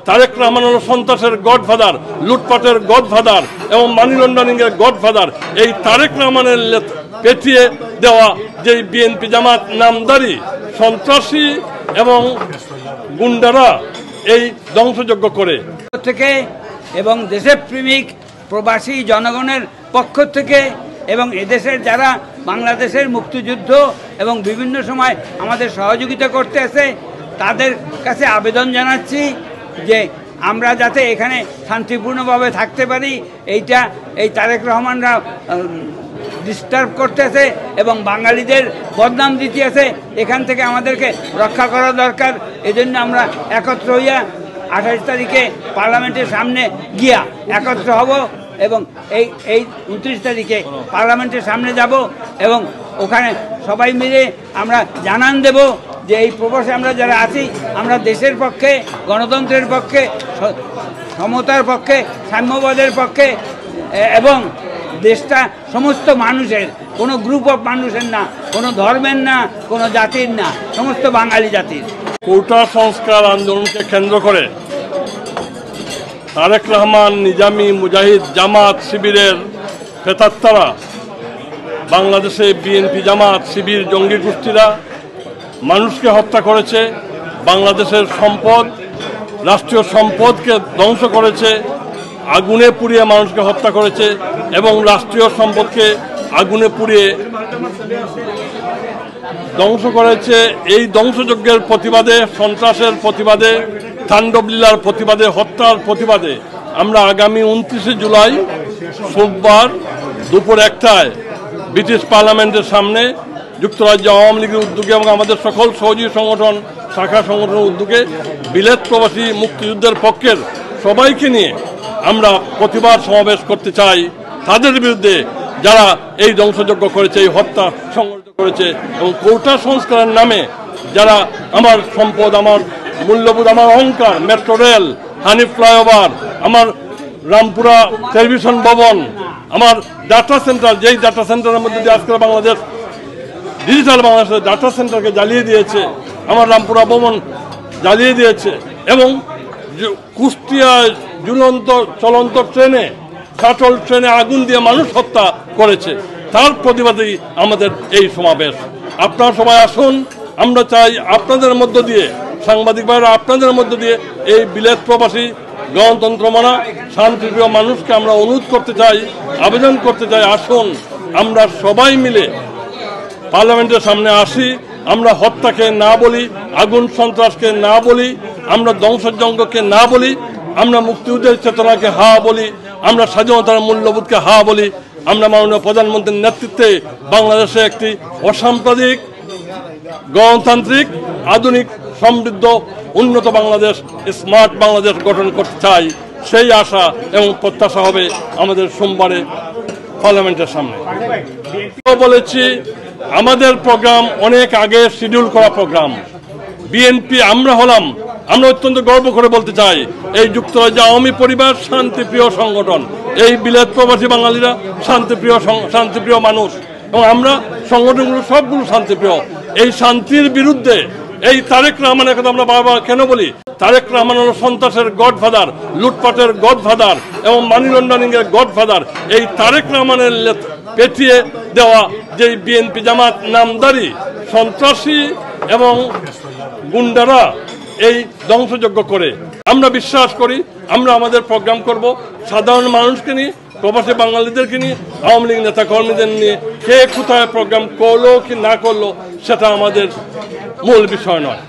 তারেক রহমান হলো সন্ত্রাসের গডফাদার, লুটপাটের গডফাদার এবং মানি লন্ডারিং এর গডফাদার। এই তারেক রহমানের পেটিয়ে দেওয়া যে বিএনপি জামাত নামদারি সন্ত্রাসী এবং গুন্ডারা এই ধ্বংসযজ্ঞ করে থেকে এবং দেশপ্রেমিক প্রবাসী জনগণের পক্ষ থেকে এবং এদেশের যারা বাংলাদেশের মুক্তিযুদ্ধ এবং বিভিন্ন সময় আমাদের সহযোগিতা করতে আসে তাদের কাছে আবেদন জানাচ্ছি যে আমরা যাতে এখানে শান্তিপূর্ণভাবে থাকতে পারি। এই তারেক রহমানরা ডিস্টার্ব করতেছে এবং বাঙালিদের বদনাম দিতে আছে, এখান থেকে আমাদেরকে রক্ষা করা দরকার। এজন্য আমরা একত্র হইয়া 28 তারিখে পার্লামেন্টের সামনে গিয়া একত্র হব এবং এই 29 তারিখে পার্লামেন্টের সামনে যাব এবং ওখানে সবাই মিলে আমরা জানান দেব যে এই প্রবাসে আমরা যারা আছি আমরা দেশের পক্ষে, গণতন্ত্রের পক্ষে, সমতার পক্ষে, সাম্যবাদের পক্ষে এবং দেশটা সমস্ত মানুষের, কোনো গ্রুপ অফ মানুষের না, কোনো ধর্মের না, কোনো জাতির না, সমস্ত বাঙালি জাতির। কোটা সংস্কার আন্দোলনকে কেন্দ্র করে তারেক রহমান, নিজামী, মুজাহিদ, জামাত শিবিরের প্রেতাত্মারা, বাংলাদেশে বিএনপি, জামাত শিবির, জঙ্গি গোষ্ঠীরা মানুষকে হত্যা করেছে, বাংলাদেশের সম্পদ, রাষ্ট্রীয় সম্পদকে ধ্বংস করেছে, আগুনে পুড়িয়ে মানুষকে হত্যা করেছে এবং রাষ্ট্রীয় সম্পদকে আগুনে পুড়িয়ে ধ্বংস করেছে। এই ধ্বংসযজ্ঞের প্রতিবাদে, সন্ত্রাসের প্রতিবাদে, তাণ্ডবলীলার প্রতিবাদে, হত্যার প্রতিবাদে আমরা আগামী 29 জুলাই সোমবার দুপুর 1টায় ব্রিটিশ পার্লামেন্টের সামনে যুক্তরাজ্য আওয়ামী লীগের উদ্যোগে এবং আমাদের সকল সহযোগী সংগঠন, শাখা সংগঠনের উদ্যোগে বিলেত প্রবাসী মুক্তিযুদ্ধের পক্ষের সবাইকে নিয়ে আমরা প্রতিবাদ সমাবেশ করতে চাই তাদের বিরুদ্ধে যারা এই ধ্বংসযজ্ঞ করেছে, এই হত্যা সংগঠিত করেছে এবং কোটা সংস্কারের নামে যারা আমার সম্পদ, আমার মূল্যবোধ, আমার অহংকার, মেট্রো রেল, হানিফ ফ্লাইওভার, আমার রামপুরা টেলিভিশন ভবন, আমার ডাটা সেন্টার, যেই ডাটা সেন্টারের মধ্যে দিয়ে আজকাল বাংলাদেশ ডিজিটাল বাংলাদেশের ডাটা সেন্টারকে জ্বালিয়ে দিয়েছে, আমার রামপুরা ভবন জ্বালিয়ে দিয়েছে এবং কুষ্টিয়ায় ঝুলন্ত চলন্ত ট্রেনে, শাটল ট্রেনে আগুন দিয়ে মানুষ হত্যা করেছে, তার প্রতিবাদেই আমাদের এই সমাবেশ। আপনারা সবাই আসুন। আমরা চাই আপনাদের মধ্য দিয়ে, সাংবাদিক ভাইরা আপনাদের মধ্য দিয়ে এই বিলেত প্রবাসী গণতন্ত্র মানা শান্তিপ্রিয় মানুষকে আমরা অনুরোধ করতে চাই, আবেদন করতে চাই, আসুন আমরা সবাই মিলে পার্লামেন্টের সামনে আসি। আমরা হত্যাকে না বলি, আগুন সন্ত্রাসকে না বলি, আমরা ধ্বংসযজ্ঞকে না বলি, আমরা মুক্তিযুদ্ধের চেতনাকে হা বলি, আমরা স্বাধীনতার মূল্যবোধকে হা বলি। আমরা মাননীয় প্রধানমন্ত্রীর নেতৃত্বে বাংলাদেশে একটি অসাম্প্রদায়িক, গণতান্ত্রিক, আধুনিক, সমৃদ্ধ, উন্নত বাংলাদেশ, স্মার্ট বাংলাদেশ গঠন করতে চাই। সেই আশা এবং প্রত্যাশা হবে আমাদের সোমবারে পার্লামেন্টের সামনে। বলেছি আমাদের প্রোগ্রাম অনেক আগে শিডিউল করা প্রোগ্রাম। বিএনপি আমরা অত্যন্ত গর্ব করে বলতে চাই এই যুক্তরাজ্য আওয়ামী পরিবার শান্তিপ্রিয় সংগঠন, এই বিলেত প্রবাসী বাঙালিরা শান্তিপ্রিয় মানুষ এবং আমরা সংগঠনগুলো সবগুলো শান্তিপ্রিয়। এই শান্তির বিরুদ্ধে এই তারেক রহমানের কথা আমরা বারবার কেন বলি? তারেক রহমান হলো সন্ত্রাসের গডফাদার, লুটপাটের গডফাদার এবং মানি লন্ডারিং এর গডফাদার। এই তারেক রহমানের পেটিয়ে দেওয়া যে বিএনপি জামাত নামদারি সন্ত্রাসী এবং গুন্ডারা এই ধ্বংসযজ্ঞ করে। আমরা বিশ্বাস করি আমরা আমাদের প্রোগ্রাম করব সাধারণ মানুষকে নিয়ে, প্রবাসী বাঙালিদেরকে নিয়ে, আওয়ামী লীগ নেতা কর্মীদের নিয়ে। কে কোথায় প্রোগ্রাম করলো কি না করলো সেটা আমাদের মূল বিষয় নয়।